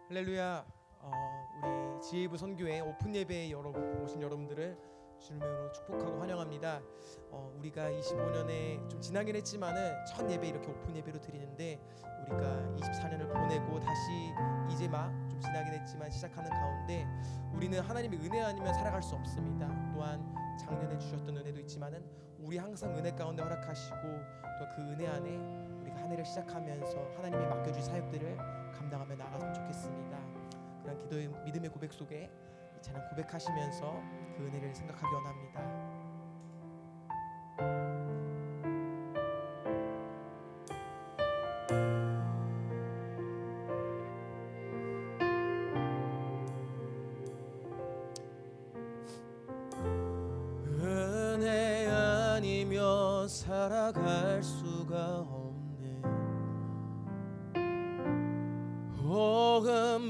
할렐루야. 우리 지혜부 선교회 오픈 예배에 오신 여러분들을 주님으로 축복하고 환영합니다. 우리가 25년에 좀 지나긴 했지만은 첫 예배 이렇게 오픈 예배로 드리는데, 우리가 24년을 보내고 다시 이제 막 좀 지나긴 했지만 시작하는 가운데 우리는 하나님의 은혜 아니면 살아갈 수 없습니다. 또한 작년에 주셨던 은혜도 있지만은 우리 항상 은혜 가운데 허락하시고 또 그 은혜 안에 우리가 한 해를 시작하면서 하나님이 맡겨준 사역들을 감당하며 나아갔으면 좋겠습니다. 그런 기도의 믿음의 고백 속에 이 찬양 고백하시면서 그 은혜를 생각하기 원합니다. 은혜 아니면 살아갈 수가 없네.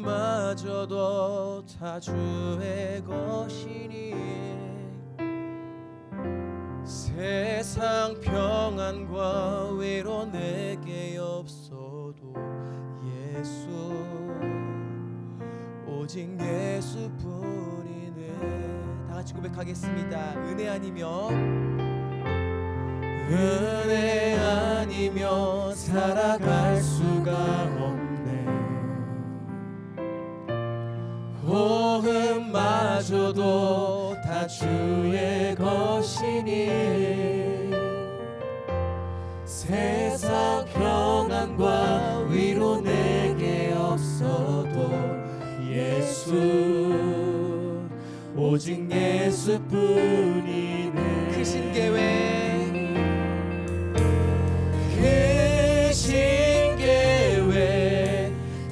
복음마저도 다 주의 것이니 세상 평안과 위로 내게 없어도 예수, 오직 예수뿐이네. 다 같이 고백하겠습니다. 은혜 아니면 살아갈 수가 없네. 복음마저도 다 주의 것이니 세상 평안과 위로 내게 없어도 예수, 오직 예수뿐이네. 크신 계획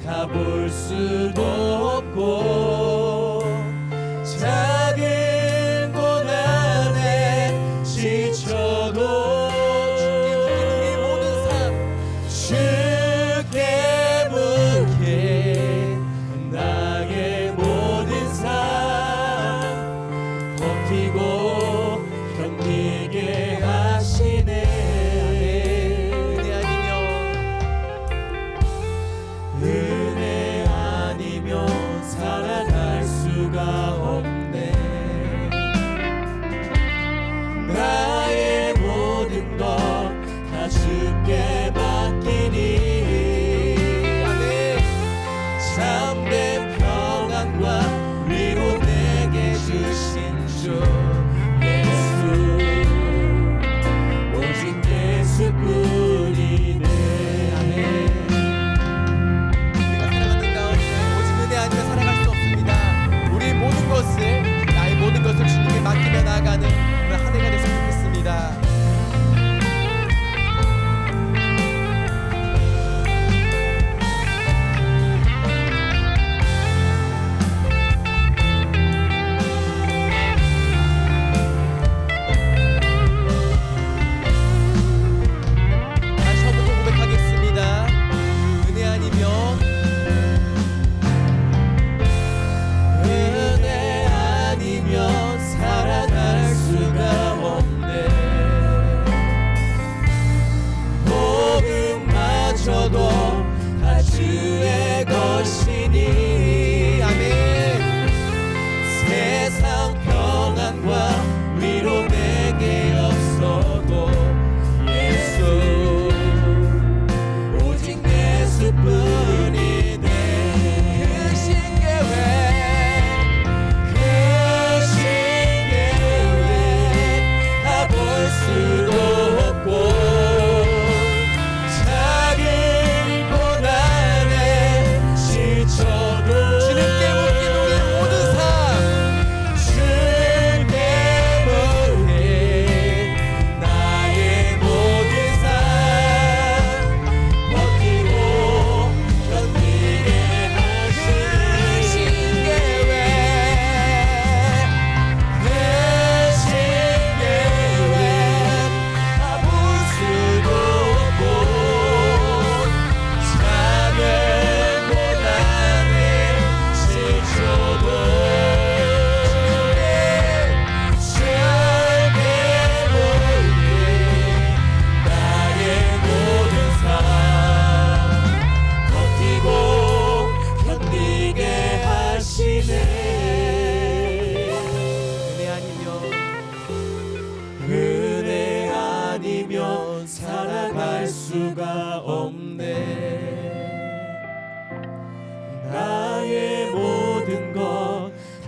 다 볼 수도 없고 작은 고난에 지쳐도 주께 묻게 나의 모든 삶 버티고 견디게 하시네. 은혜 아니면 살아갈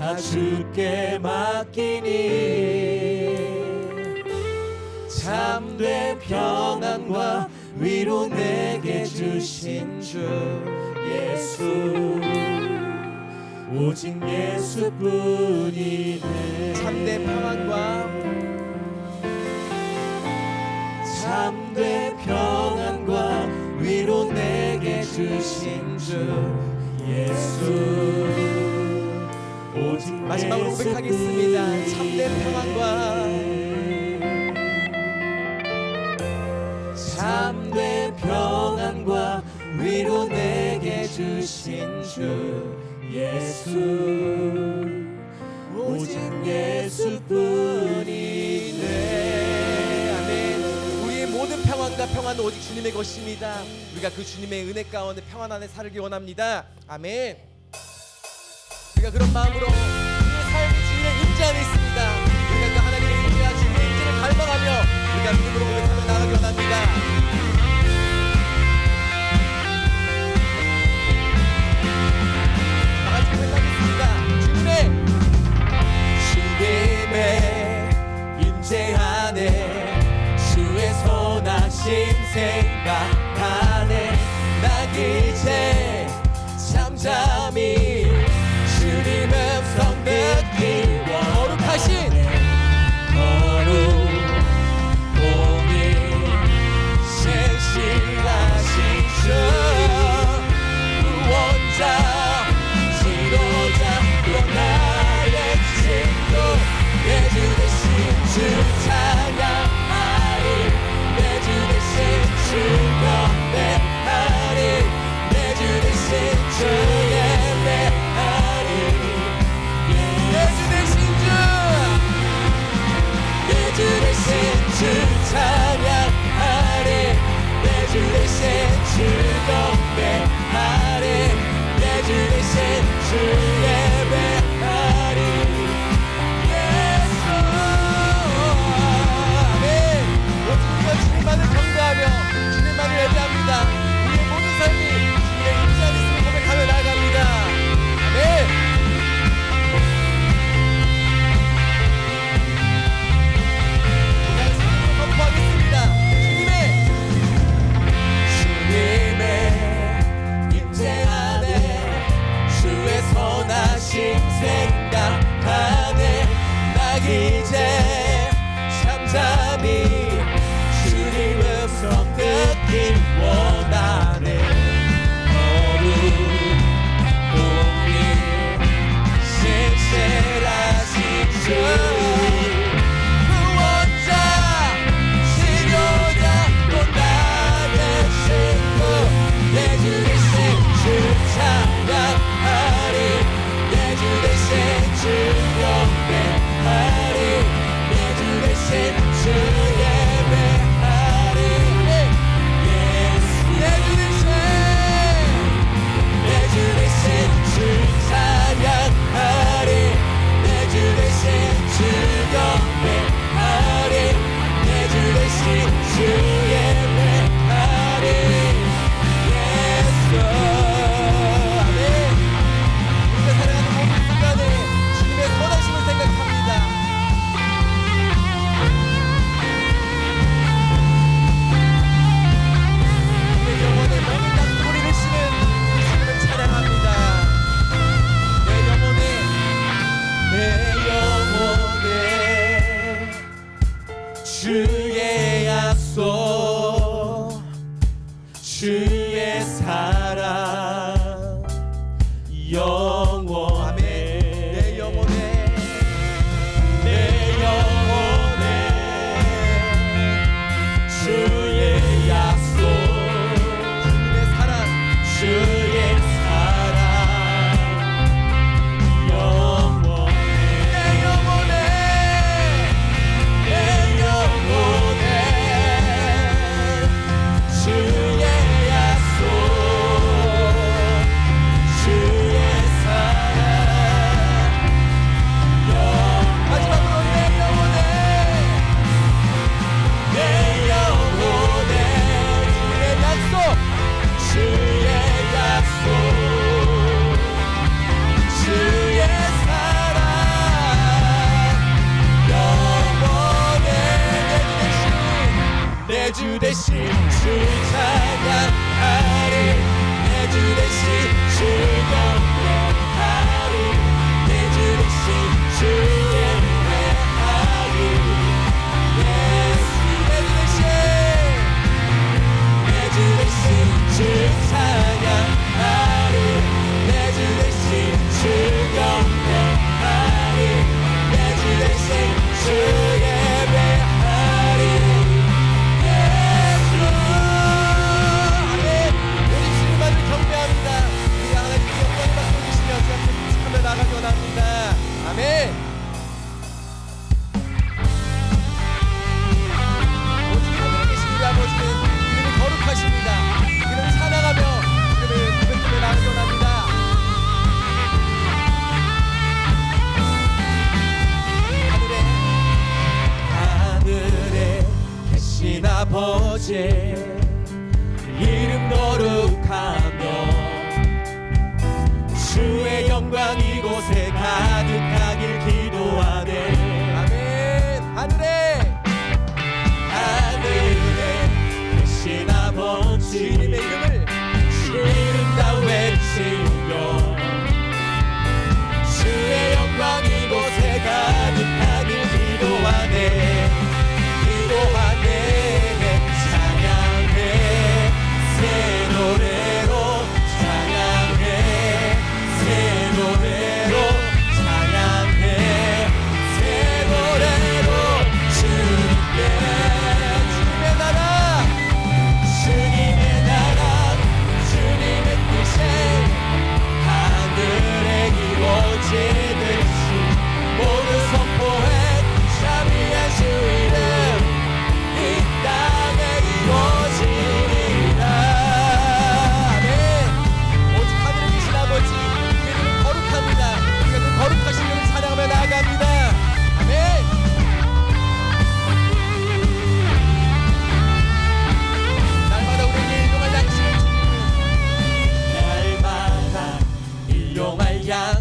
다 주께 맡기니 참된 평안과 위로 내게 주신 주 예수 오직 예수뿐이네. 참된 평안과 참된 평안과 위로 내게 주신 주 예수 오직 마지막으로 고백하겠습니다. 참된 평안과 참된 평안과 위로 내게 주신 주 예수 오직 예수뿐이네. 아멘. 우리의 모든 평안과 평안은 오직 주님의 것입니다. 우리가 그 주님의 은혜 가운데 평안 안에 살기 원합니다. 아멘. 우리가 그런 마음으로 우리의 삶이 주님의 임재 안에 있습니다. 우리가 그 하나님의 임재와 주님의 임재를 갈망하며 우리가 믿음으로 고백하며 나가기 원합니다. 다같이 고백하겠습니다. 주님의 임재 안에 주의 선하심 생각하네. 나 이제 잠잠히 주님 음성 듣기와 거룩하신 거룩공이 신실하신 주 구원자 지도자 또 나의 친구 내 주 대신 주 찬양하리 내 주 대신 주 경배하리 내 주 대신 주 예배하리 내 주 대신 주 찬양하리 내 주 대신 주 경배하리 내 주 대신 주 예배하리 예수. 아멘. 오직 우리가 주님만을 경배하며 주님만을 예배합니다. 우리의 모든 삶이 주님의 임재 안에 있음을 고백하며 나아갑니다. 아멘. 선포하겠습니다. 주님의 임재 안에 주의 선하심 생각하네. 나 이제 잠잠히 주님 음성 듣기 원하네. 거룩공이 신실하신 주 구원자 치료자 또 나의 친구 내 주 대신 주 찬양하리 내 주 대신 주 경배하리 내 주 대신 주 예배하리 예수 내 주 대신 주 찬양하리 내 주 대신 주 경배하리 내 주 대신 주 예배하리 예수. 아멘. 우리가 살아가는 모든 순간에 주님의 선하심을 생각합니다. 내 영혼에 모든 소리를 쉬는 그 주님을 찬양합니다. 내 영혼에 주의 약속 주의 사랑 영원해. 내 영혼에 내 영혼에 주의 약속 주님의 사랑 주의 사랑 영원해. 내 영혼에 주의 약속 주의 사랑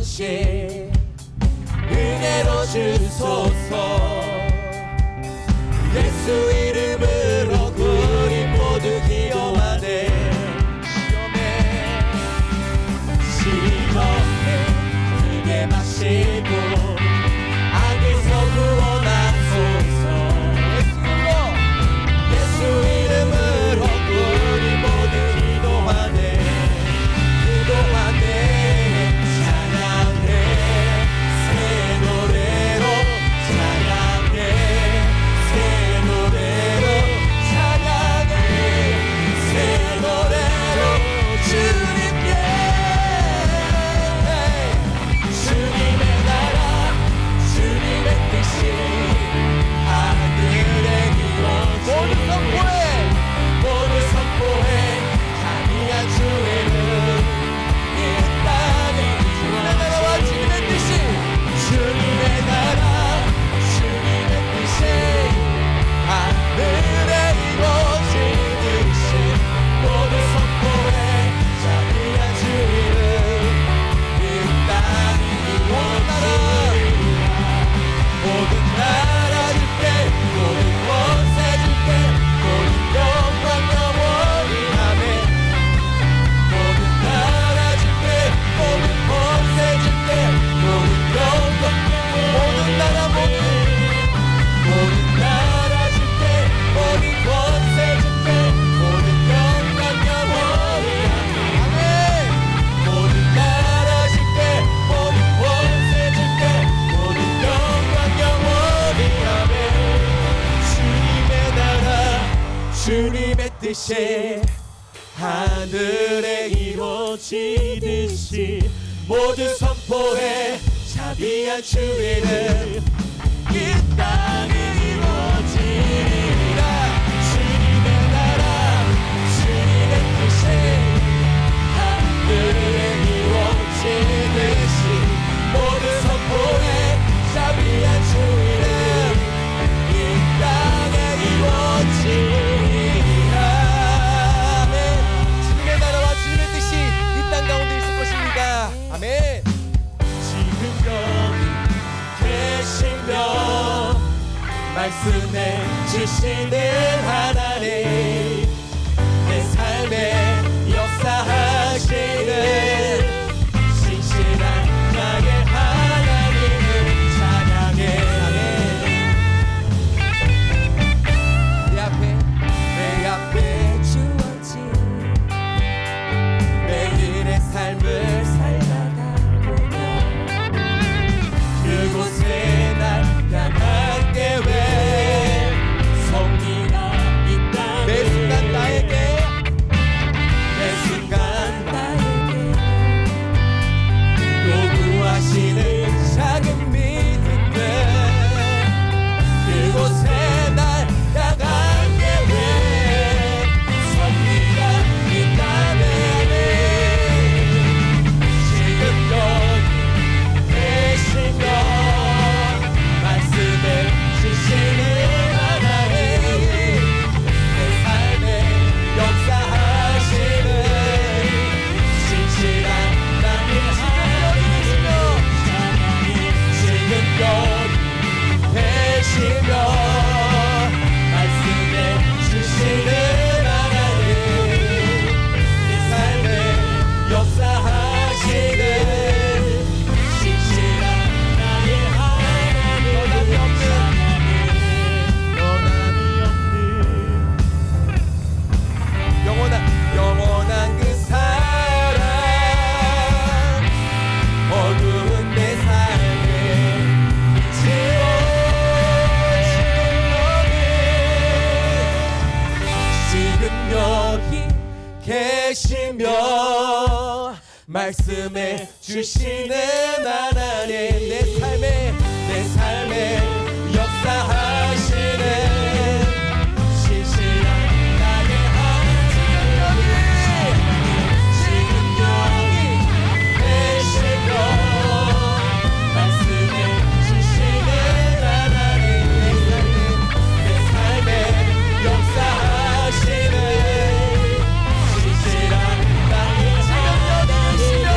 대신 은혜로 주소서. 예수 이름으로 우리 모두 기도하네. 시험에 크게 마시고 악에서 구원하소서. 예수 이름으로 우리 모두 기도하네. 찬양해 새 노래로, 찬양해 새 노래로, 찬양해 새 노래로 주님께. 주님의 나라 주님의 뜻이 하늘에 이루어지네. 모두 선포해 자비한 주의 은 이 땅에. 주님의 나라와 주님의 뜻이, 주님의 나라 주님의 뜻이 하늘에 이루어지듯이 모두 선포해 자비한 주의 은 이 땅에 이루어지리라. 모든 나라 줄게, 모든 권세 줄게, 모든 영광 영원히. 아멘. 모든 나라 줄게, 모든 권세 줄게, 모든 영광, 모든 나라 모든 나라 줄게, 모든 권세 줄게, 모든 영광 영원히. 아멘. 모든 나라 줄게, 모든 권세 줄게, 모든 영광 영원히. 아멘. 주님의 나라 주님의 뜻이 하늘에 이루어지듯이 모두 선포해 자비한 주의 이름 이 땅에 이루어지리라. 주님의 나라 주님의 뜻이 하늘에 이루어지듯이 모두 선포해 자비한 주의 이름 이 땅에 이루어지리라. 아멘. 주님의 나라와 주님의 뜻이 이 땅 가운데 있을 것입니다. 아멘. 지금 여기 계시며 말씀해 주시는 하나님, 내 삶에 역사하시는 신실한 나의 하나님을 찬양해. 아멘. 내 앞에 주어진 매일의 삶을 살다가 보면 그곳에 날 향한 계획 성리가 있다면 매 순간 나에게 요구하시는 작은 믿음들 그곳에 날 향한 계획 성리가 있다면 지금 여기 계시며 말씀해 주시는 하나님, 내 삶에 역사하시는 신실한 나의 하나님이시며 지금 여기 계시며 말씀해 주시는 하나님, 내 삶에 역사하시는 신실한 나의 하나님, 변함이 없는 영원한 그 사랑, 어두운 내 삶에 지금 여기 계시며 말씀해 주시는 하나님, 내 삶에 역사하시는 신실한 나의 하나님, 지금 여기 계시며 말씀해 주시는 하나님, 내 삶에 역사하시는 신실한 나의 하나님이시며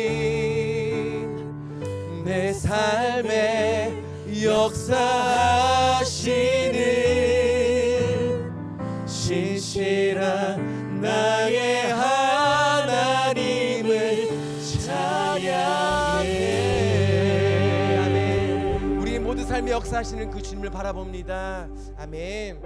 하나님 내 삶에 역사하시는 신실한 나의 하나님을 찬양해. 아멘. 우리 모든 삶에 역사하시는 그 주님을 바라봅니다. 아멘.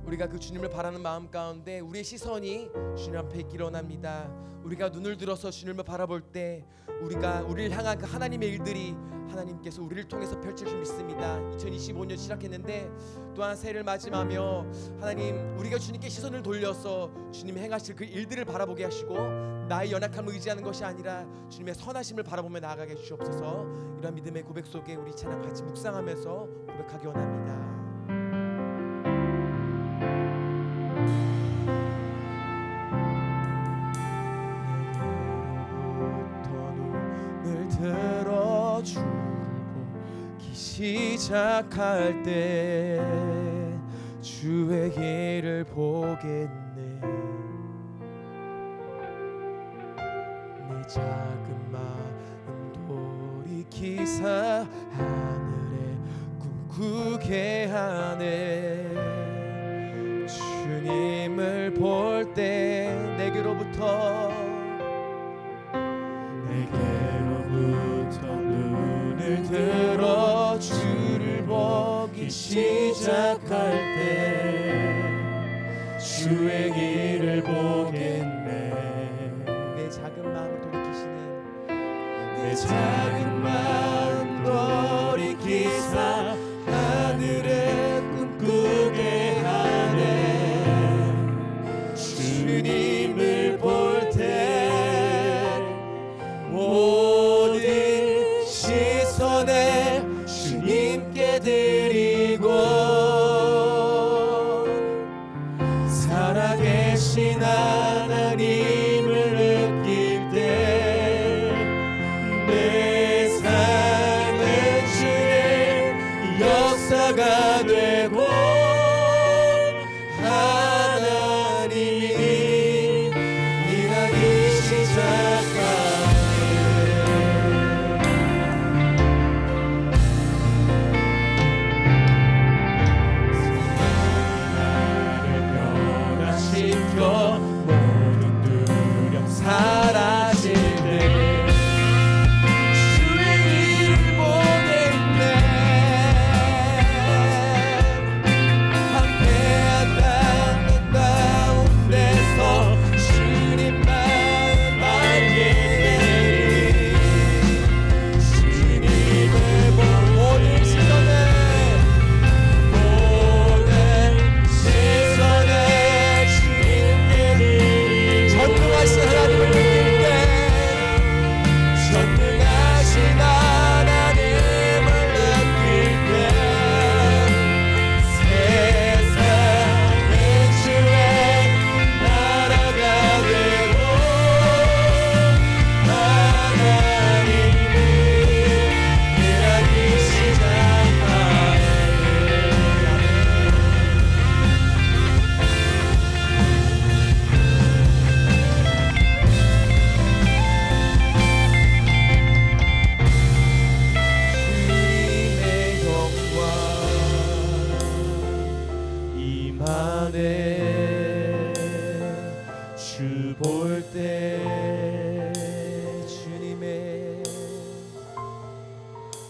우리가 그 주님을 바라는 마음 가운데 우리의 시선이 주님 앞에 있기를 원합니다. 우리가 눈을 들어서 주님을 바라볼 때 우리를 향한 그 하나님의 일들이 하나님께서 우리를 통해서 펼칠 줄 믿습니다. 2025년 시작했는데 또한 새해를 맞이하며 하나님 우리가 주님께 시선을 돌려서 주님이 행하실 그 일들을 바라보게 하시고 나의 연약함을 의지하는 것이 아니라 주님의 선하심을 바라보며 나아가게 해주시옵소서. 이런 믿음의 고백 속에 우리 찬양 같이 묵상하면서 고백하기 원합니다. 들어 주를 보기 시작할 때 주의 길을 보겠네. 내 작은 마음 돌이키사 하늘에 꿈꾸게 하네. 주님을 볼 때 내게로부터 눈을 들어 주를 보기 시작할 때 주의 길을 보겠네. 내 작은 마음을 돌이키시는 내 작은 마음 돌이키사 하늘에 꿈꾸게 하네. 주님을 볼 때 모든 시선에 주님께 드리고 살아계신 하나님을 느낄 때 내 삶은 주의 역사가 되고 하나님이 일하기 시작하네. 모든 두려움 사라질 때 주의 길을 보겠네. 황폐한 땅 가운데서 주님만 알게 되리. 주님을 본 모든 시선에 전능하신 하나님을 느낄 때 전능하신 하나님을 느낄 때 세상은 주의 나라가 되고 하나님이 일하기 시작하네. 주 볼 때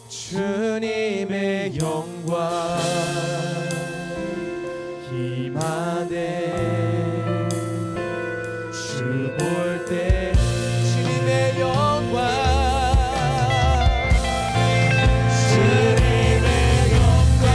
주님의 영광 임하네. 주 볼 때 주님의 영광 주님의 영광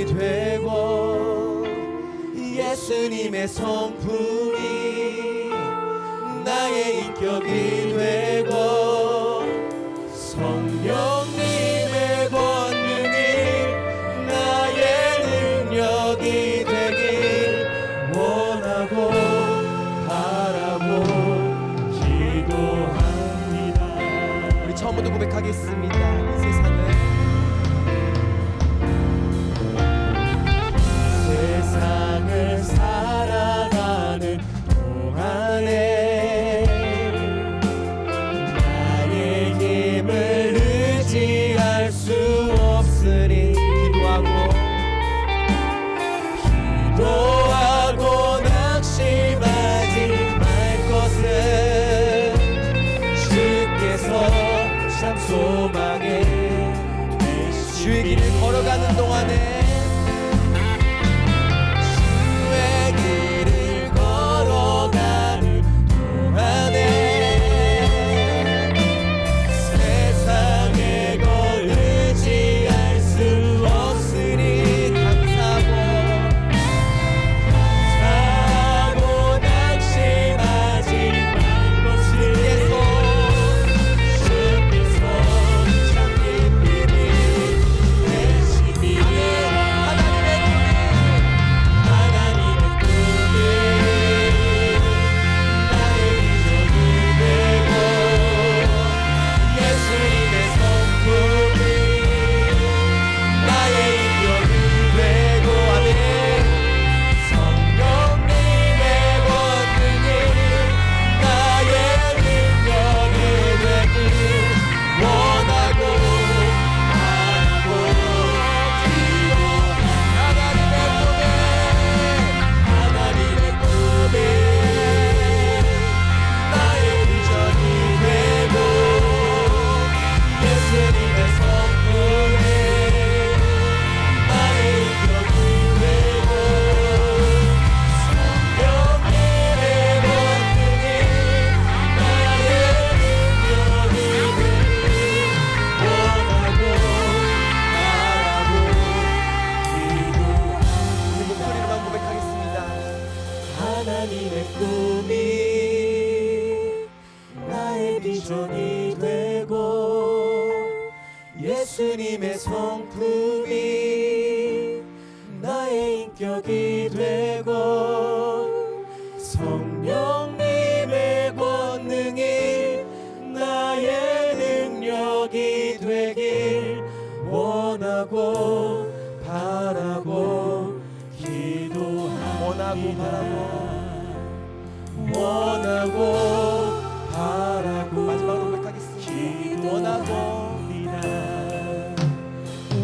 되고 예수님의 성품이 나의 인격이 되고 성령님의 권능이 나의 능력이 되길 원하고 바라고 기도합니다. 우리 처음부터 고백하겠습니다. 이 세상을 살아가는 동안에 나의 힘을 의지할 수 없으니 기도하고 낙심하지 말 것은 주께서 참 소망의 주의 길을 걸어가는 동안에 세상에 걸 의지할 수 없으니 감사하고 낙심하지 말 것을 주께서 참 기쁨이 되시니 하나님의 꿈이 나의 비전이 되고 예수님의 성품이 나의 인격이 되고 아멘 성령님의 권능이 나의 능력이 되길 원하고 바라고 하나님의 꿈이 나의 비전이 되고 예수님의 성품이 나의 인격이 되고 성령님의 권능이 나의 능력이 되길 원하고 바라고 기도합니다. 우리 목소리로만 고백하겠습니다. 하나님의 꿈이 나의 비전이 되고 예수님의 성품이 나의 인격이 되고 성령님의 권능이 나의 능력이 되길 원하고 바라고 기도합니다. 원하고 바라고 마지막으로 고백하겠습니다. 원하고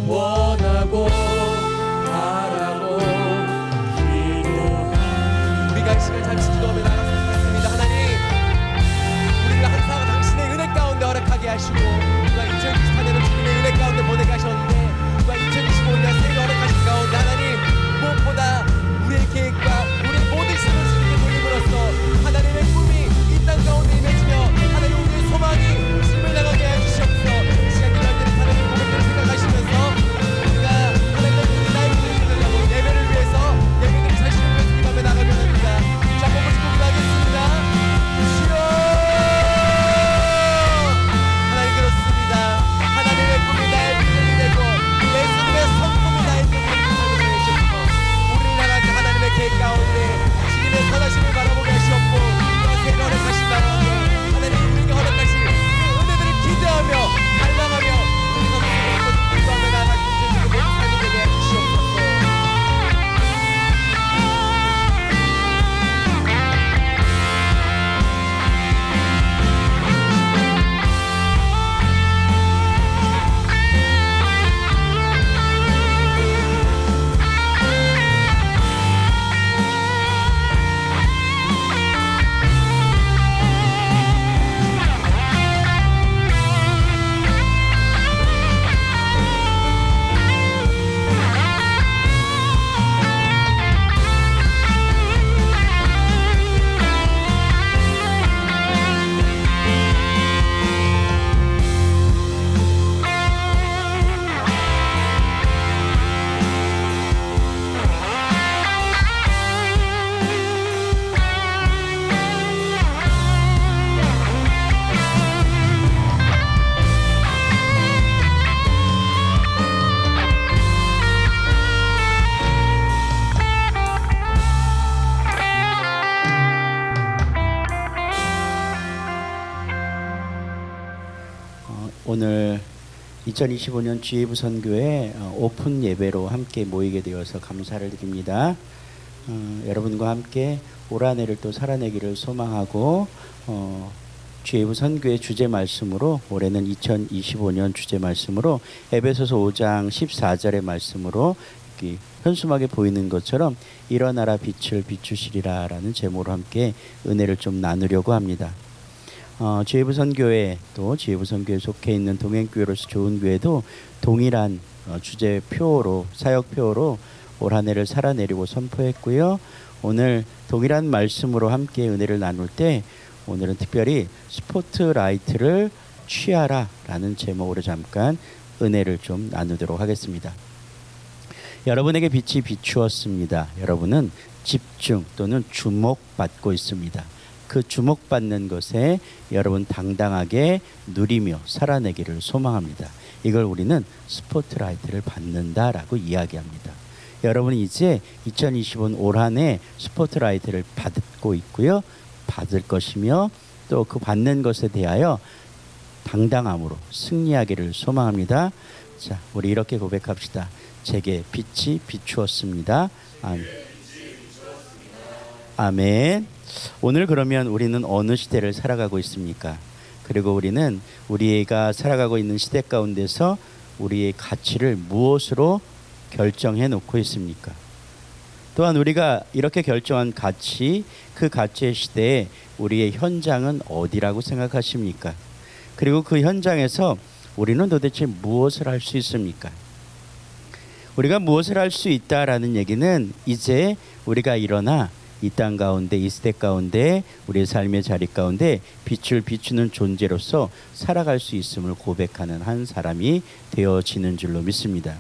원하고 바라고 기도합니다. 우리가 이 시간 잘 지키며 나갔으면 좋겠습니다. 하나님, 우리가 항상 당신의 은혜 가운데 허락하게 하시고 우리가 2024년을 주님의 은혜 가운데 보내게 하셨는데 우리가 2025년 새해 허락하신 가운데 하나님 무엇보다 우리의 계획과 우리의 모든 시간을 주님께 돌림으로써 하나님의 꿈이 이 오늘 2025년 GAV 선교회 오픈 예배로 함께 모이게 되어서 감사를 드립니다. 여러분과 함께 올 한 해를 또 살아내기를 소망하고 GAV 선교회 주제 말씀으로 올해는 2025년 주제 말씀으로 에베소서 5장 14절의 말씀으로 이렇게 현수막에 보이는 것처럼 일어나라 빛을 비추시리라 라는 제목으로 함께 은혜를 좀 나누려고 합니다. GAV 선교회 또 GAV 선교회에 속해 있는 동행교회로서 좋은 교회도 동일한 주제표로 사역표로 올 한 해를 살아내려고 선포했고요. 오늘 동일한 말씀으로 함께 은혜를 나눌 때 오늘은 특별히 스포트라이트를 취하라 라는 제목으로 잠깐 은혜를 좀 나누도록 하겠습니다. 여러분에게 빛이 비추었습니다. 여러분은 집중 또는 주목받고 있습니다. 그 주목받는 것에 여러분 당당하게 누리며 살아내기를 소망합니다. 이걸 우리는 스포트라이트를 받는다라고 이야기합니다. 여러분이 이제 2025년 올 한 해 스포트라이트를 받고 있고요. 받을 것이며 또 그 받는 것에 대하여 당당함으로 승리하기를 소망합니다. 자, 우리 이렇게 고백합시다. 제게 빛이 비추었습니다. 아멘. 오늘 그러면 우리는 어느 시대를 살아가고 있습니까? 그리고 우리는 우리가 살아가고 있는 시대 가운데서 우리의 가치를 무엇으로 결정해 놓고 있습니까? 또한 우리가 이렇게 결정한 가치, 그 가치의 시대에 우리의 현장은 어디라고 생각하십니까? 그리고 그 현장에서 우리는 도대체 무엇을 할 수 있습니까? 우리가 무엇을 할 수 있다라는 얘기는 이제 우리가 일어나 이 땅 가운데 이 시대 가운데 우리의 삶의 자리 가운데 빛을 비추는 존재로서 살아갈 수 있음을 고백하는 한 사람이 되어지는 줄로 믿습니다.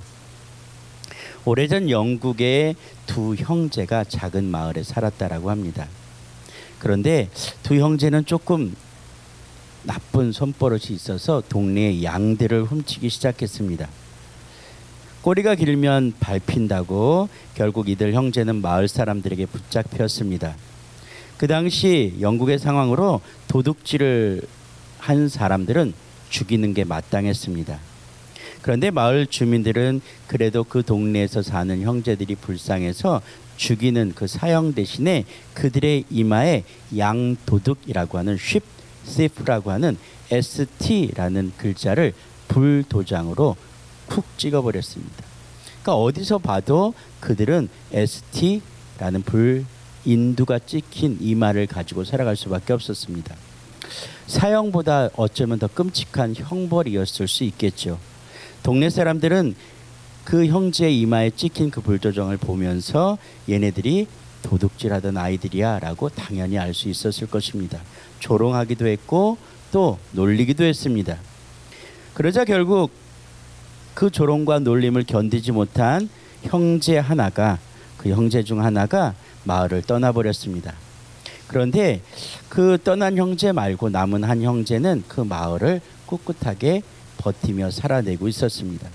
오래전 영국의 두 형제가 작은 마을에 살았다라고 합니다. 그런데 두 형제는 조금 나쁜 손버릇이 있어서 동네의 양들을 훔치기 시작했습니다. 꼬리가 길면 밟힌다고 결국 이들 형제는 마을 사람들에게 붙잡혔습니다. 그 당시 영국의 상황으로 도둑질을 한 사람들은 죽이는 게 마땅했습니다. 그런데 마을 주민들은 그래도 그 동네에서 사는 형제들이 불쌍해서 죽이는 그 사형 대신에 그들의 이마에 양도둑이라고 하는 쉽 thief라고 하는 ST라는 글자를 불도장으로 쿡 찍어버렸습니다. 그러니까 어디서 봐도 그들은 ST라는 불인두가 찍힌 이마를 가지고 살아갈 수밖에 없었습니다. 사형보다 어쩌면 더 끔찍한 형벌이었을 수 있겠죠. 동네 사람들은 그 형제의 이마에 찍힌 그 불도장을 보면서 얘네들이 도둑질하던 아이들이야 라고 당연히 알 수 있었을 것입니다. 조롱하기도 했고 또 놀리기도 했습니다. 그러자 결국 그 조롱과 놀림을 견디지 못한 형제 하나가 그 형제 중 하나가 마을을 떠나버렸습니다. 그런데 그 떠난 형제 말고 남은 한 형제는 그 마을을 꿋꿋하게 버티며 살아내고 있었습니다.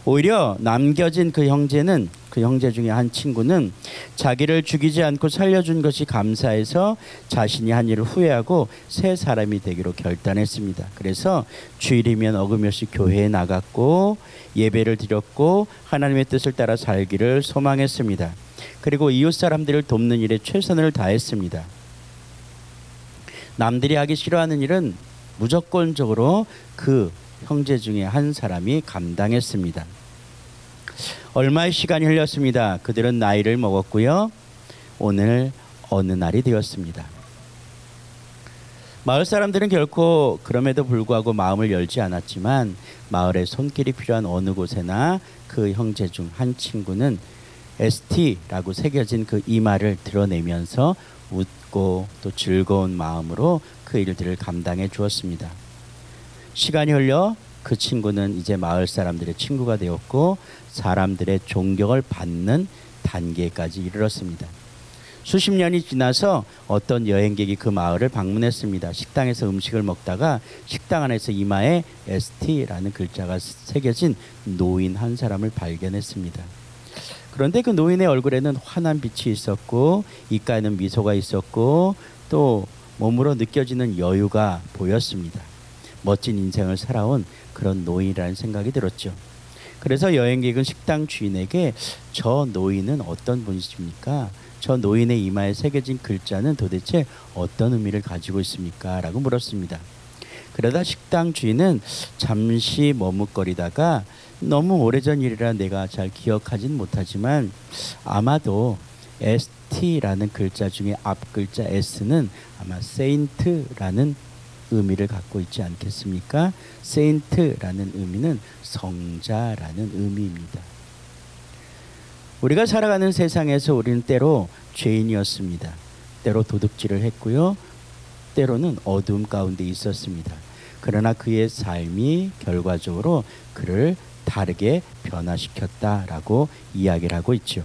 오히려 남겨진 그 형제는 그 형제 중에 한 친구는 자기를 죽이지 않고 살려준 것이 감사해서 자신이 한 일을 후회하고 새 사람이 되기로 결단했습니다. 그래서 주일이면 어금없이 교회에 나갔고 예배를 드렸고 하나님의 뜻을 따라 살기를 소망했습니다. 그리고 이웃 사람들을 돕는 일에 최선을 다했습니다. 남들이 하기 싫어하는 일은 무조건적으로 그 형제 중에 한 사람이 감당했습니다. 얼마의 시간이 흘렀습니다. 그들은 나이를 먹었고요. 오늘 어느 날이 되었습니다. 마을 사람들은 결코 그럼에도 불구하고 마음을 열지 않았지만 마을에 손길이 필요한 어느 곳에나 그 형제 중 한 친구는 ST라고 새겨진 그 이마를 드러내면서 웃고 또 즐거운 마음으로 그 일들을 감당해 주었습니다. 시간이 흘려 그 친구는 이제 마을 사람들의 친구가 되었고 사람들의 존경을 받는 단계까지 이르렀습니다. 수십 년이 지나서 어떤 여행객이 그 마을을 방문했습니다. 식당에서 음식을 먹다가 식당 안에서 이마에 ST라는 글자가 새겨진 노인 한 사람을 발견했습니다. 그런데 그 노인의 얼굴에는 환한 빛이 있었고 입가에는 미소가 있었고 또 몸으로 느껴지는 여유가 보였습니다. 멋진 인생을 살아온 그런 노인이라는 생각이 들었죠. 그래서 여행객은 식당 주인에게 저 노인은 어떤 분이십니까? 저 노인의 이마에 새겨진 글자는 도대체 어떤 의미를 가지고 있습니까? 라고 물었습니다. 그러다 식당 주인은 잠시 머뭇거리다가 너무 오래전 일이라 내가 잘 기억하진 못하지만 아마도 ST라는 글자 중에 앞 글자 S는 아마 세인트라는 의미를 갖고 있지 않겠습니까? 세인트라는 의미는 성자라는 의미입니다. 우리가 살아가는 세상에서 우리는 때로 죄인이었습니다. 때로 도둑질을 했고요. 때로는 어두움 가운데 있었습니다. 그러나 그의 삶이 결과적으로 그를 다르게 변화시켰다라고 이야기를 하고 있죠.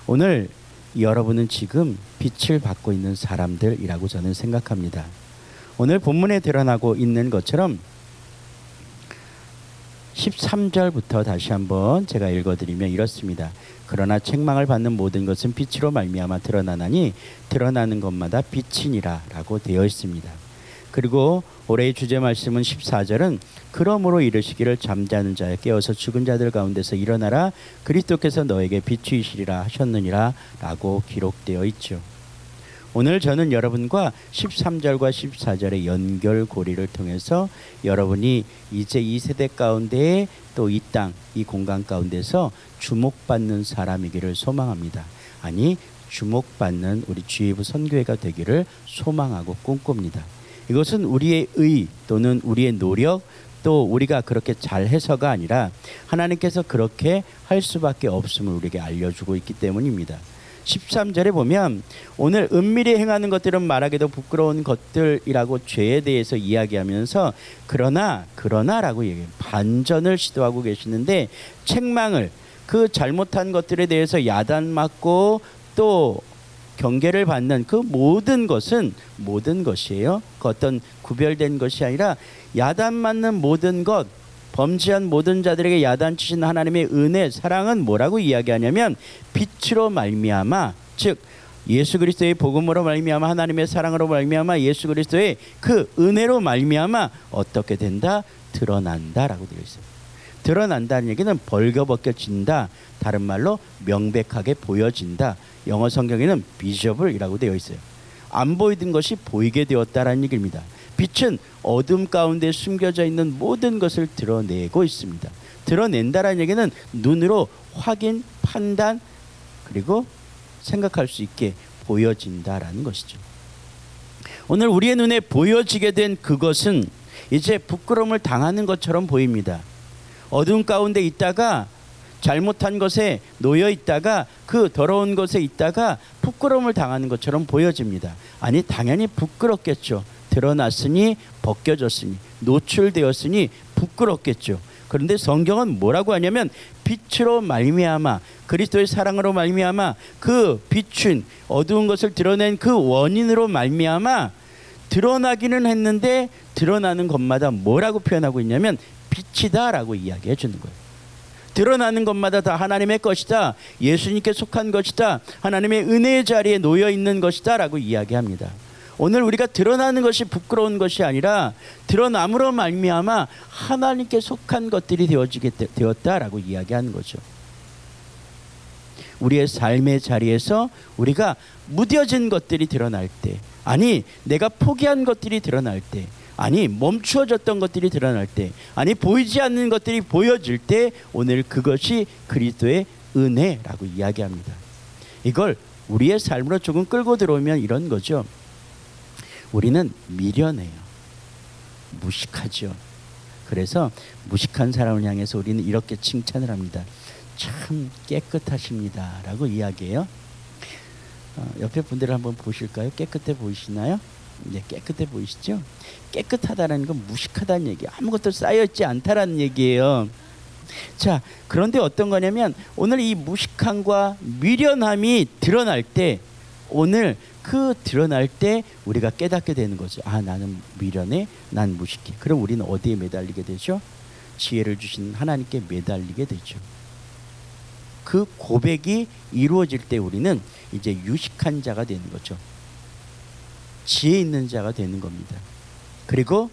오늘 여러분은 지금 빛을 받고 있는 사람들이라고 저는 생각합니다. 오늘 본문에 드러나고 있는 것처럼 13절부터 다시 한번 제가 읽어드리면 이렇습니다. 그러나 책망을 받는 모든 것은 빛으로 말미암아 드러나나니 드러나는 것마다 빛이니라 라고 되어 있습니다. 그리고 올해의 주제 말씀은 14절은 그러므로 이르시기를 잠자는 자여 깨어서 죽은 자들 가운데서 일어나라 그리스도께서 너에게 빛이시리라 하셨느니라 라고 기록되어 있죠. 오늘 저는 여러분과 13절과 14절의 연결고리를 통해서 여러분이 이제 이 세대 가운데에 또 이 땅, 이 공간 가운데서 주목받는 사람이기를 소망합니다. 아니, 주목받는 우리 주의부 선교회가 되기를 소망하고 꿈꿉니다. 이것은 우리의 의 또는 우리의 노력 또 우리가 그렇게 잘해서가 아니라 하나님께서 그렇게 할 수밖에 없음을 우리에게 알려주고 있기 때문입니다. 13절에 보면 오늘 은밀히 행하는 것들은 말하기도 부끄러운 것들이라고 죄에 대해서 이야기하면서 그러나라고 얘기해요. 반전을 시도하고 계시는데 책망을 그 잘못한 것들에 대해서 야단맞고 또 경계를 받는 그 모든 것이에요. 그 어떤 구별된 것이 아니라 야단맞는 모든 것 범죄한 모든 자들에게 야단치신 하나님의 은혜, 사랑은 뭐라고 이야기하냐면 빛으로 말미암아, 즉 예수 그리스도의 복음으로 말미암아 하나님의 사랑으로 말미암아 예수 그리스도의 그 은혜로 말미암아 어떻게 된다? 드러난다라고 되어 있어요. 드러난다는 얘기는 벌거벗겨진다. 다른 말로 명백하게 보여진다. 영어 성경에는 비저블이라고 되어 있어요. 안 보이던 것이 보이게 되었다라는 얘기입니다. 빛은 어둠 가운데 숨겨져 있는 모든 것을 드러내고 있습니다. 드러낸다라는 얘기는 눈으로 확인, 판단 그리고 생각할 수 있게 보여진다라는 것이죠. 오늘 우리의 눈에 보여지게 된 그것은 이제 부끄러움을 당하는 것처럼 보입니다. 어둠 가운데 있다가 잘못한 것에 놓여 있다가 그 더러운 것에 있다가 부끄러움을 당하는 것처럼 보여집니다. 아니 당연히 부끄럽겠죠. 드러났으니 벗겨졌으니 노출되었으니 부끄럽겠죠. 그런데 성경은 뭐라고 하냐면 빛으로 말미암아 그리스도의 사랑으로 말미암아 그 비춘 어두운 것을 드러낸 그 원인으로 말미암아 드러나기는 했는데 드러나는 것마다 뭐라고 표현하고 있냐면 빛이다라고 이야기해 주는 거예요. 드러나는 것마다 다 하나님의 것이다. 예수님께 속한 것이다. 하나님의 은혜의 자리에 놓여 있는 것이다 라고 이야기합니다. 오늘 우리가 드러나는 것이 부끄러운 것이 아니라 드러남으로 말미암아 하나님께 속한 것들이 되어지게 되었다라고 이야기하는 거죠. 우리의 삶의 자리에서 우리가 무뎌진 것들이 드러날 때, 아니 내가 포기한 것들이 드러날 때, 아니 멈추어졌던 것들이 드러날 때, 아니 보이지 않는 것들이 보여질 때 오늘 그것이 그리스도의 은혜라고 이야기합니다. 이걸 우리의 삶으로 조금 끌고 들어오면 이런 거죠. 우리는 미련해요. 무식하죠. 그래서 무식한 사람을 향해서 우리는 이렇게 칭찬을 합니다. 참 깨끗하십니다 라고 이야기해요. 옆에 분들을 한번 보실까요? 깨끗해 보이시나요? 네, 깨끗해 보이시죠? 깨끗하다는 건 무식하다는 얘기예요. 아무것도 쌓여있지 않다라는 얘기예요. 자, 그런데 어떤 거냐면 오늘 이 무식함과 미련함이 드러날 때 오늘 그 드러날 때 우리가 깨닫게 되는 거죠. 아, 나는 미련해, 난 무식해. 그럼 우리는 어디에 매달리게 되죠? 지혜를 주신 하나님께 매달리게 되죠. 그 고백이 이루어질 때 우리는 이제 유식한 자가 되는 거죠. 지혜 있는 자가 되는 겁니다. 그리고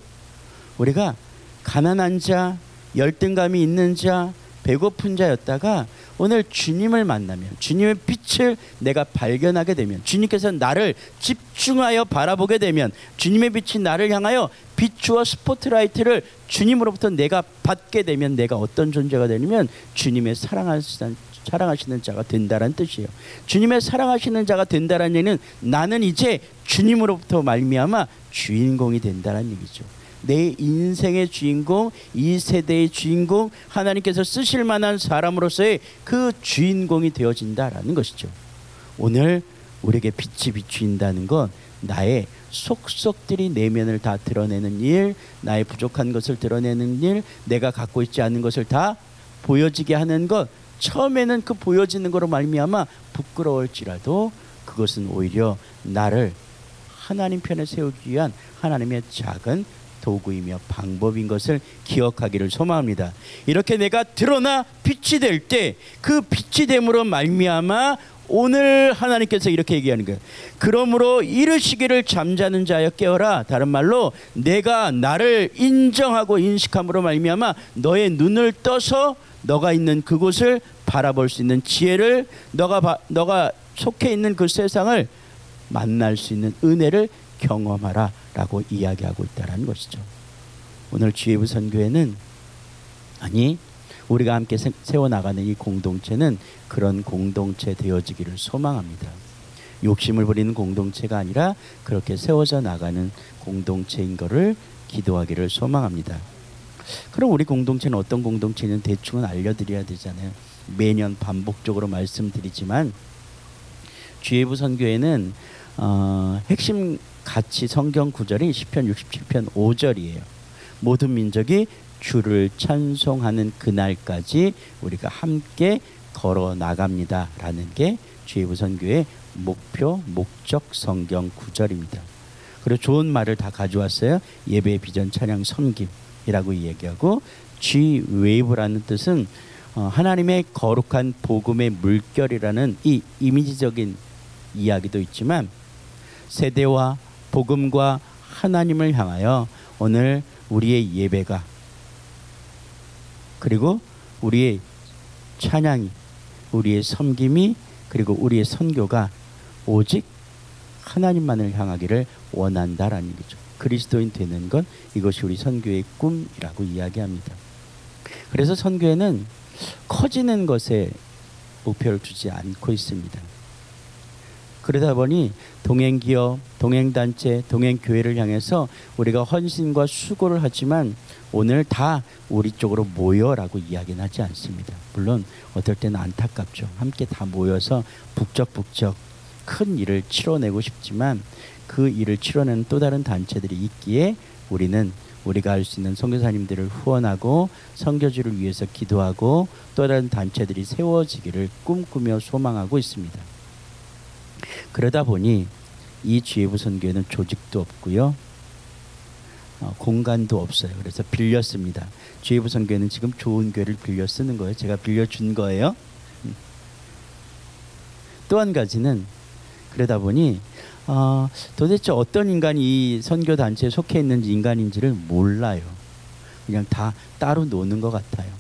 우리가 가난한 자, 열등감이 있는 자, 배고픈 자였다가 오늘 주님을 만나면, 주님의 빛을 내가 발견하게 되면, 주님께서 나를 집중하여 바라보게 되면, 주님의 빛이 나를 향하여 비추어 스포트라이트를 주님으로부터 내가 받게 되면 내가 어떤 존재가 되냐면 주님의 사랑하시는 자가 된다는 뜻이에요. 주님의 사랑하시는 자가 된다는 얘기는 나는 이제 주님으로부터 말미암아 주인공이 된다는 얘기죠. 내 인생의 주인공, 이 세대의 주인공, 하나님께서 쓰실 만한 사람으로서의 그 주인공이 되어진다라는 것이죠. 오늘 우리에게 빛이 비추인다는 건 나의 속속들이 내면을 다 드러내는 일, 나의 부족한 것을 드러내는 일, 내가 갖고 있지 않은 것을 다 보여지게 하는 것. 처음에는 그 보여지는 거로 말미암아 부끄러울지라도 그것은 오히려 나를 하나님 편에 세우기 위한 하나님의 작은 도구이며 방법인 것을 기억하기를 소망합니다. 이렇게 내가 드러나 빛이 될 때 그 빛이 됨으로 말미암아 오늘 하나님께서 이렇게 얘기하는 거예요. 그러므로 이르시기를 잠자는 자여 깨어라. 다른 말로 내가 나를 인정하고 인식함으로 말미암아 너의 눈을 떠서 너가 있는 그곳을 바라볼 수 있는 지혜를, 너가 속해 있는 그 세상을 만날 수 있는 은혜를 경험하라 라고 이야기하고 있다는 것이죠. 오늘 주예부 선교회는, 아니 우리가 함께 세워나가는 이 공동체는 그런 공동체 되어지기를 소망합니다. 욕심을 부리는 공동체가 아니라 그렇게 세워져 나가는 공동체인 것을 기도하기를 소망합니다. 그럼 우리 공동체는 어떤 공동체는 대충은 알려드려야 되잖아요. 매년 반복적으로 말씀드리지만 주예부 선교회는 핵심 가치 성경 구절이 시편 67편 5절이에요. 모든 민족이 주를 찬송하는 그날까지 우리가 함께 걸어 나갑니다 라는 게 주예부 선교의 목표, 목적 성경 구절입니다. 그리고 좋은 말을 다 가져왔어요. 예배, 비전, 찬양, 섬김이라고 얘기하고, G-Wave라는 뜻은 하나님의 거룩한 복음의 물결이라는 이 이미지적인 이야기도 있지만, 세대와 복음과 하나님을 향하여 오늘 우리의 예배가, 그리고 우리의 찬양이, 우리의 섬김이, 그리고 우리의 선교가 오직 하나님만을 향하기를 원한다라는 거죠. 그리스도인 되는 것, 이것이 우리 선교의 꿈이라고 이야기합니다. 그래서 선교회는 커지는 것에 목표를 두지 않고 있습니다. 그러다 보니 동행기업, 동행단체, 동행교회를 향해서 우리가 헌신과 수고를 하지만 오늘 다 우리 쪽으로 모여라고 이야기는 하지 않습니다. 물론 어떨 때는 안타깝죠. 함께 다 모여서 북적북적 큰 일을 치러내고 싶지만 그 일을 치러내는 또 다른 단체들이 있기에 우리는 우리가 할 수 있는 선교사님들을 후원하고 선교지를 위해서 기도하고 또 다른 단체들이 세워지기를 꿈꾸며 소망하고 있습니다. 그러다 보니 이 주예부 선교회는 조직도 없고요, 공간도 없어요. 그래서 빌렸습니다. 주예부 선교회는 지금 좋은 교회를 빌려 쓰는 거예요. 제가 빌려준 거예요. 또 한 가지는, 그러다 보니 도대체 어떤 인간이 이 선교 단체에 속해 있는지 인간인지를 몰라요. 그냥 다 따로 노는 것 같아요.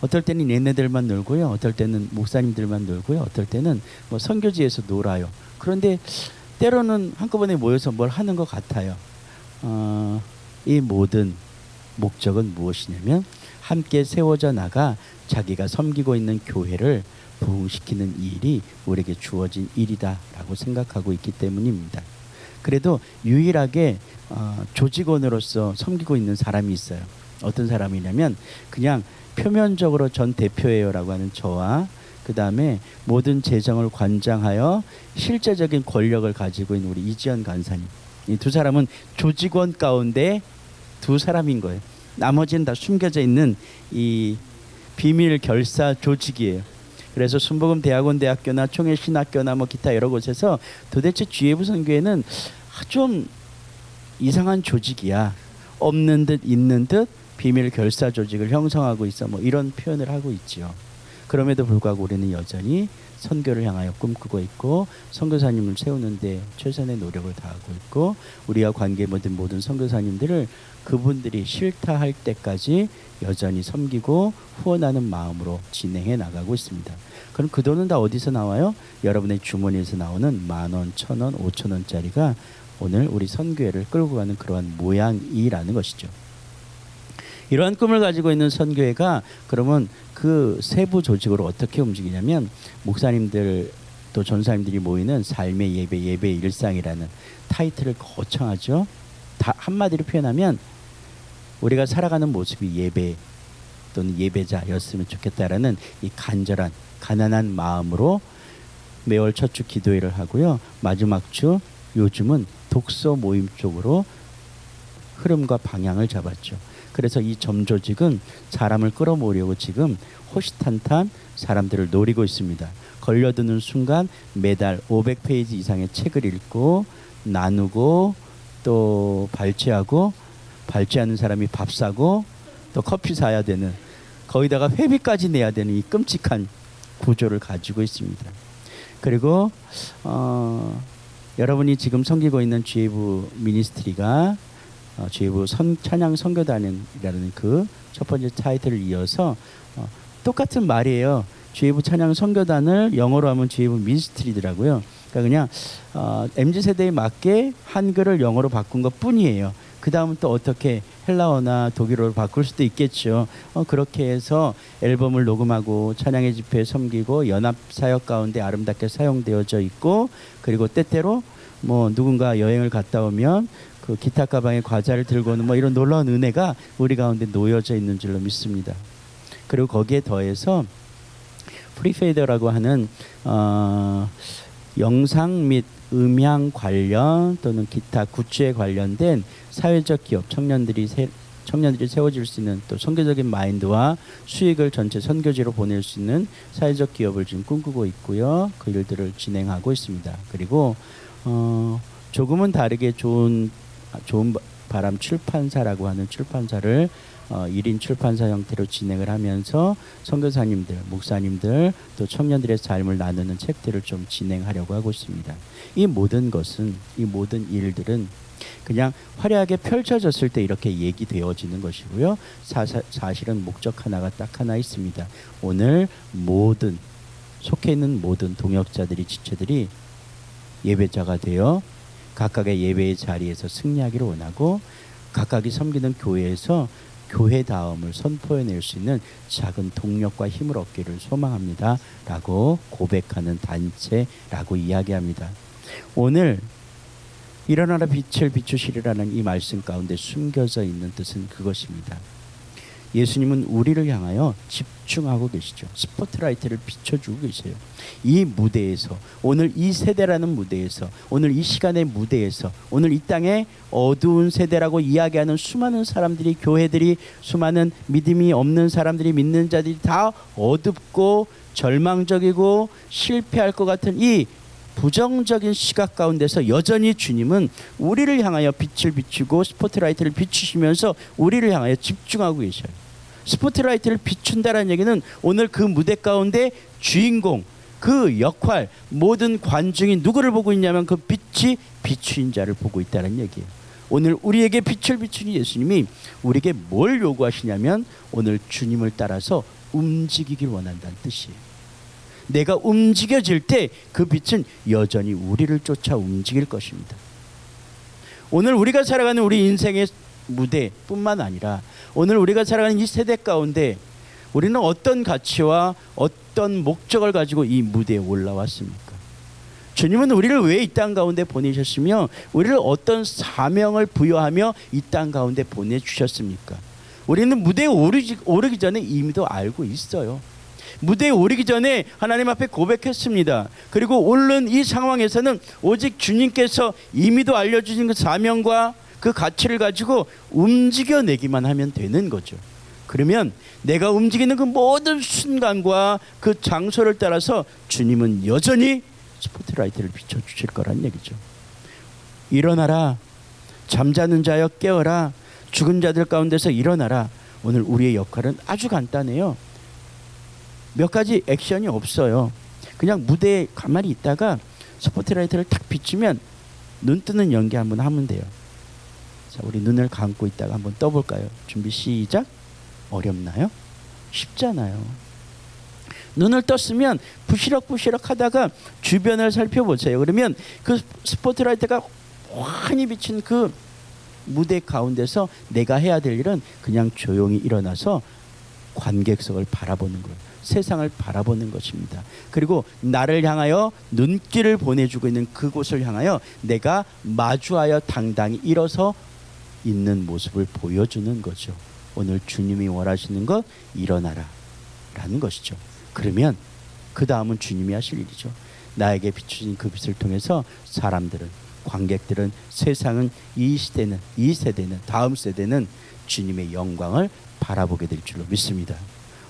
어떨 때는 얘네들만 놀고요, 어떨 때는 목사님들만 놀고요, 어떨 때는 뭐 선교지에서 놀아요. 그런데 때로는 한꺼번에 모여서 뭘 하는 것 같아요. 이 모든 목적은 무엇이냐면 함께 세워져 나가 자기가 섬기고 있는 교회를 부흥시키는 일이 우리에게 주어진 일이다라고 생각하고 있기 때문입니다. 그래도 유일하게 조직원으로서 섬기고 있는 사람이 있어요. 어떤 사람이냐면 그냥 표면적으로 전 대표예요라고 하는 저와, 그 다음에 모든 재정을 관장하여 실제적인 권력을 가지고 있는 우리 이지연 간사님, 이 두 사람은 조직원 가운데 두 사람인 거예요. 나머지는 다 숨겨져 있는 이 비밀 결사 조직이에요. 그래서 순복음 대학원 대학교나 총회 신학교나 뭐 기타 여러 곳에서 도대체 주예부 선교회는 좀 이상한 조직이야, 없는 듯 있는 듯 비밀 결사 조직을 형성하고 있어, 뭐 이런 표현을 하고 있지요. 그럼에도 불구하고 우리는 여전히 선교를 향하여 꿈꾸고 있고 선교사님을 세우는데 최선의 노력을 다하고 있고 우리와 관계 모든 선교사님들을 그분들이 싫다 할 때까지 여전히 섬기고 후원하는 마음으로 진행해 나가고 있습니다. 그럼 그 돈은 다 어디서 나와요? 여러분의 주머니에서 나오는 10,000원, 1,000원, 5,000원짜리가 오늘 우리 선교회를 끌고 가는 그러한 모양이라는 것이죠. 이러한 꿈을 가지고 있는 선교회가 그러면 그 세부 조직으로 어떻게 움직이냐면 목사님들 또 전사님들이 모이는 삶의 예배, 예배의 일상이라는 타이틀을 거창하죠. 다 한마디로 표현하면 우리가 살아가는 모습이 예배 또는 예배자였으면 좋겠다라는 이 간절한 가난한 마음으로 매월 첫 주 기도회를 하고요. 마지막 주 요즘은 독서 모임 쪽으로 흐름과 방향을 잡았죠. 그래서 이 점조직은 사람을 끌어모으려고 지금 호시탄탄 사람들을 노리고 있습니다. 걸려드는 순간 매달 500페이지 이상의 책을 읽고 나누고 또 발제하고 발제하는 사람이 밥 사고 또 커피 사야 되는 거기다가 회비까지 내야 되는 이 끔찍한 구조를 가지고 있습니다. 그리고 여러분이 지금 섬기고 있는 지혜부 미니스트리가 지혜부 찬양 선교단이라는 그 첫 번째 타이틀을 이어서 똑같은 말이에요. 지혜부 찬양 선교단을 영어로 하면 지혜부 미니스트리더라고요. 그러니까 그냥 MZ세대에 맞게 한글을 영어로 바꾼 것 뿐이에요. 그 다음은 또 어떻게 헬라어나 독일어로 바꿀 수도 있겠죠. 그렇게 해서 앨범을 녹음하고 찬양의 집회에 섬기고 연합사역 가운데 아름답게 사용되어져 있고 그리고 때때로 뭐 누군가 여행을 갔다 오면 그 기타 가방에 과자를 들고 오는 뭐 이런 놀라운 은혜가 우리 가운데 놓여져 있는 줄로 믿습니다. 그리고 거기에 더해서 프리페이더라고 하는 영상 및 음향 관련 또는 기타 굿즈에 관련된 사회적 기업 청년들이 세워질 수 있는 또 선교적인 마인드와 수익을 전체 선교지로 보낼 수 있는 사회적 기업을 지금 꿈꾸고 있고요. 그 일들을 진행하고 있습니다. 그리고 조금은 다르게 좋은 바람 출판사라고 하는 출판사를 1인 출판사 형태로 진행을 하면서 선교사님들, 목사님들 또 청년들의 삶을 나누는 책들을 좀 진행하려고 하고 있습니다. 이 모든 것은 이 모든 일들은 그냥 화려하게 펼쳐졌을 때 이렇게 얘기되어지는 것이고요. 사실은 목적 하나가 딱 하나 있습니다. 오늘 모든 속해 있는 모든 동역자들이 지체들이 예배자가 되어 각각의 예배의 자리에서 승리하기를 원하고 각각이 섬기는 교회에서 교회다움을 선포해낼 수 있는 작은 동력과 힘을 얻기를 소망합니다 라고 고백하는 단체라고 이야기합니다. 오늘 일어나라 빛을 비추시리라는 이 말씀 가운데 숨겨져 있는 뜻은 그것입니다. 예수님은 우리를 향하여 집중하고 계시죠. 스포트라이트를 비춰주고 계세요. 이 무대에서 오늘 이 세대라는 무대에서 오늘 이 시간의 무대에서 오늘 이 땅의 어두운 세대라고 이야기하는 수많은 사람들이 교회들이 수많은 믿음이 없는 사람들이 믿는 자들이 다 어둡고 절망적이고 실패할 것 같은 이 부정적인 시각 가운데서 여전히 주님은 우리를 향하여 빛을 비추고 스포트라이트를 비추시면서 우리를 향하여 집중하고 계셔요. 스포트라이트를 비춘다는 얘기는 오늘 그 무대 가운데 주인공, 그 역할, 모든 관중이 누구를 보고 있냐면 그 빛이 비추인 자를 보고 있다는 얘기예요. 오늘 우리에게 빛을 비추는 예수님이 우리에게 뭘 요구하시냐면 오늘 주님을 따라서 움직이길 원한다는 뜻이에요. 내가 움직여질 때 그 빛은 여전히 우리를 쫓아 움직일 것입니다. 오늘 우리가 살아가는 우리 인생의 무대뿐만 아니라 오늘 우리가 살아가는 이 세대 가운데 우리는 어떤 가치와 어떤 목적을 가지고 이 무대에 올라왔습니까? 주님은 우리를 왜 이 땅 가운데 보내셨으며 우리를 어떤 사명을 부여하며 이 땅 가운데 보내주셨습니까? 우리는 무대에 오르기 전에 이미도 알고 있어요. 무대에 오르기 전에 하나님 앞에 고백했습니다. 그리고 오른 이 상황에서는 오직 주님께서 이미도 알려주신 그 사명과 그 가치를 가지고 움직여내기만 하면 되는 거죠. 그러면 내가 움직이는 그 모든 순간과 그 장소를 따라서 주님은 여전히 스포트라이트를 비춰주실 거란 얘기죠. 일어나라, 잠자는 자여 깨어라, 죽은 자들 가운데서 일어나라. 오늘 우리의 역할은 아주 간단해요. 몇 가지 액션이 없어요. 그냥 무대에 가만히 있다가 스포트라이트를 탁 비추면 눈 뜨는 연기 한번 하면 돼요. 자, 우리 눈을 감고 있다가 한번 떠볼까요? 준비 시작. 어렵나요? 쉽잖아요. 눈을 떴으면 부시럭부시럭 하다가 주변을 살펴보세요. 그러면 그 스포트라이트가 환히 비친 그 무대 가운데서 내가 해야 될 일은 그냥 조용히 일어나서 관객석을 바라보는 거예요. 세상을 바라보는 것입니다. 그리고 나를 향하여 눈길을 보내주고 있는 그곳을 향하여 내가 마주하여 당당히 일어서 있는 모습을 보여주는 거죠. 오늘 주님이 원하시는 것 일어나라 라는 것이죠. 그러면 그 다음은 주님이 하실 일이죠. 나에게 비추신 그 빛을 통해서 사람들은, 관객들은, 세상은, 이 시대는, 이 세대는, 다음 세대는 주님의 영광을 바라보게 될 줄로 믿습니다.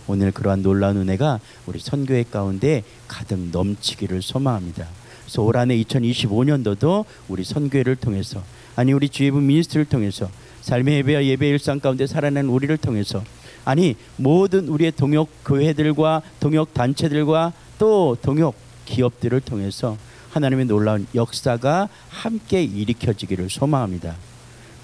오늘 그러한 놀라운 은혜가 우리 선교회 가운데 가득 넘치기를 소망합니다. 그래서 올 한해 2025년도도 우리 선교회를 통해서, 아니 우리 주예부 미니스트를 통해서, 삶의 예배와 예배 일상 가운데 살아낸 우리를 통해서, 아니 모든 우리의 동역 교회들과 동역 단체들과 또 동역 기업들을 통해서 하나님의 놀라운 역사가 함께 일으켜지기를 소망합니다.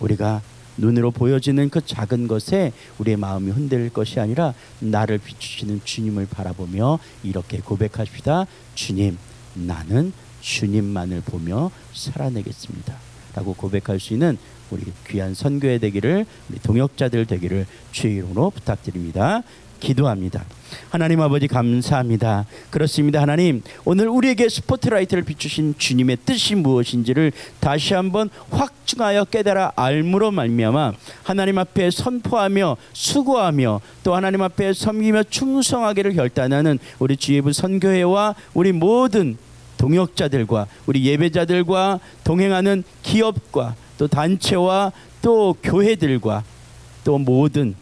우리가 눈으로 보여지는 그 작은 것에 우리의 마음이 흔들릴 것이 아니라 나를 비추시는 주님을 바라보며 이렇게 고백하십시다. 주님, 나는 주님만을 보며 살아내겠습니다 라고 고백할 수 있는 우리 귀한 선교회 되기를, 우리 동역자들 되기를 주의 이름으로 부탁드립니다. 기도합니다. 하나님 아버지 감사합니다. 그렇습니다. 하나님, 오늘 우리에게 스포트라이트를 비추신 주님의 뜻이 무엇인지를 다시 한번 확증하여 깨달아 알므로 말미암아 하나님 앞에 선포하며 수고하며 또 하나님 앞에 섬기며 충성하기를 결단하는 우리 주예부 선교회와 우리 모든 동역자들과 우리 예배자들과 동행하는 기업과 또 단체와 또 교회들과 또 모든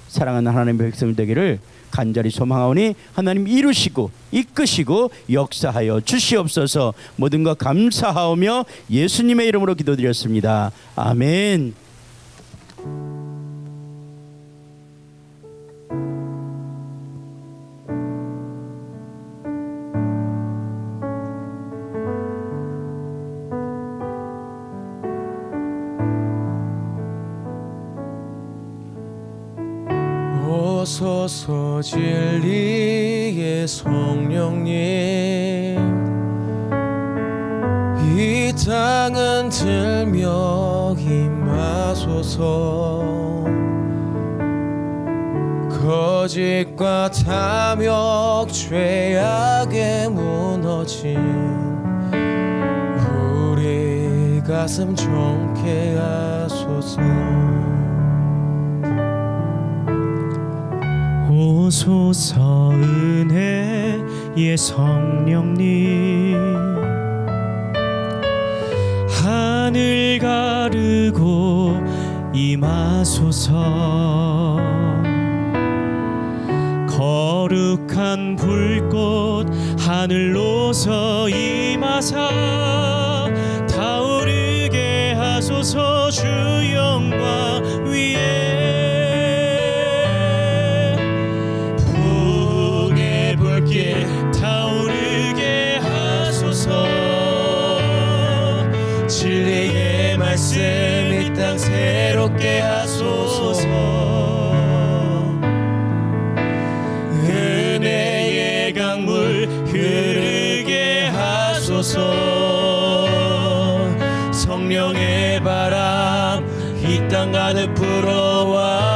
사랑하는 하나님의 백성 되기를 간절히 소망하오니 하나님 이루시고 이끄시고 역사하여 주시옵소서. 모든 것 감사하오며 예수님의 이름으로 기도드렸습니다. 아멘. 오소서 진리의 성령님, 이 땅은 들며 임하소서. 거짓과 탐욕 죄악에 무너진 우리 가슴 정케 하소서. 오소서 은혜의 성령님, 하늘 가르고 임하소서. 거룩한 불꽃 하늘로서 임하사 타오르게 하소서. 주 영광 위에 타오르게 하소서. 진리의 말씀 이 땅 새롭게 하소서. 은혜의 강물 흐르게 하소서. 성령의 바람 이 땅 가득 불어와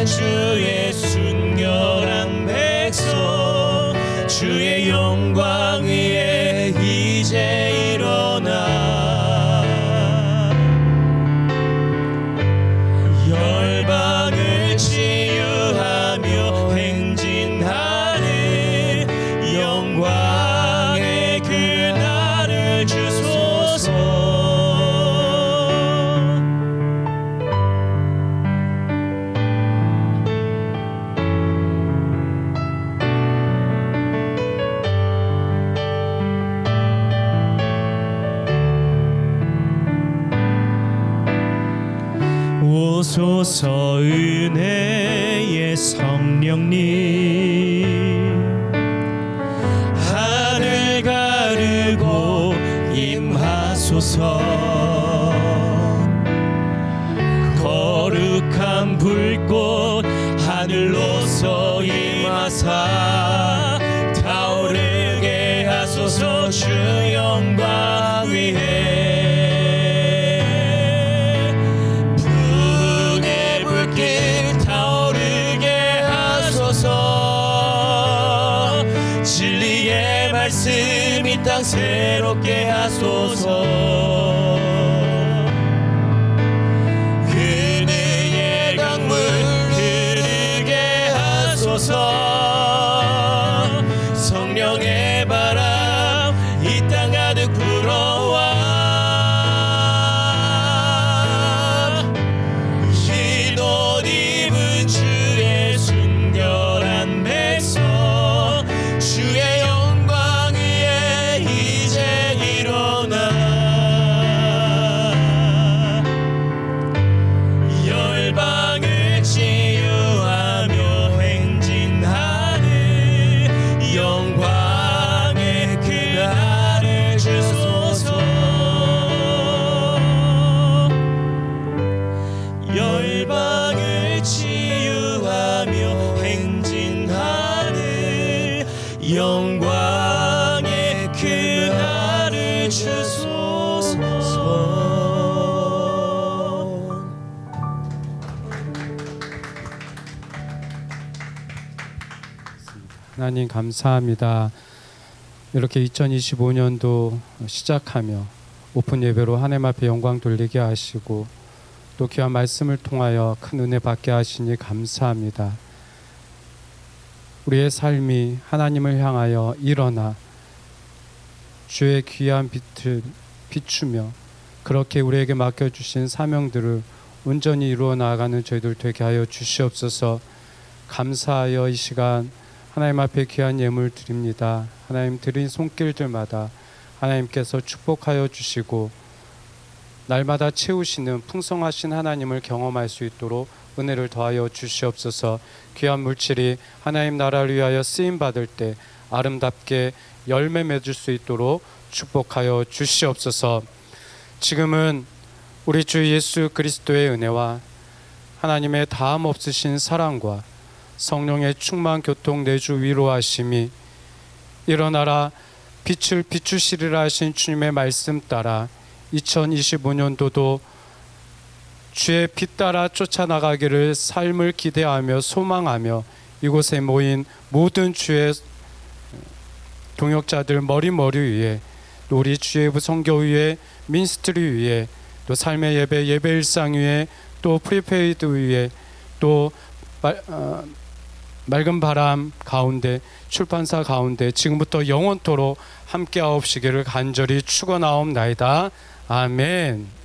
주의 순결한 백성, 주의 영광 위에 이제 일어나 열방을 치유하며 행진하는 영광의 그날을 주소서. 오소서 은혜의 성령님 하늘 가르고 임하소서 거룩한 불꽃 하늘로서 임하사 타오르게 하소서 주 영광 위에 분의 불길 타오르게 하소서 진리의 말씀 이 땅 새롭게 하소서 은혜의 강물 흐르게 하소서 성령의 바람 이 땅 가득 불어와 흰 옷 입은 주의 순결한 백성 주의 영광 위에 이제 일어나 열방을 치유하며 행진하는 영광의 그날을 주소서 열방을 치유하며 행진하는 영광의 그날을 주소서. 하나님 감사합니다. 이렇게 2025년도 시작하며 오픈 예배로 하나님 앞에 영광 돌리게 하시고 또 귀한 말씀을 통하여 큰 은혜 받게 하시니 감사합니다. 우리의 삶이 하나님을 향하여 일어나 주의 귀한 빛을 비추며 그렇게 우리에게 맡겨주신 사명들을 온전히 이루어 나아가는 저희들 되게 하여 주시옵소서. 감사하여 이 시간 하나님 앞에 귀한 예물 드립니다. 하나님 드린 손길들마다 하나님께서 축복하여 주시고 날마다 채우시는 풍성하신 하나님을 경험할 수 있도록 은혜를 더하여 주시옵소서. 귀한 물질이 하나님 나라를 위하여 쓰임 받을 때 아름답게 열매 맺을 수 있도록 축복하여 주시옵소서. 지금은 우리 주 예수 그리스도의 은혜와 하나님의 다함 없으신 사랑과 성령의 충만 교통 내주 위로하심이 일어나라 빛을 비추시리라 하신 주님의 말씀 따라 2025년도도 주의 빛 따라 쫓아나가기를 삶을 기대하며 소망하며 이곳에 모인 모든 주의 동역자들 머리 위에 또 우리 주의 부성교 위에 민스트리 위에 또 삶의 예배 일상 위에 또 프리페이드 위에 또 맑은 바람 가운데 출판사 가운데 지금부터 영원토록 함께하옵시기를 간절히 축원하옵나이다. 아멘.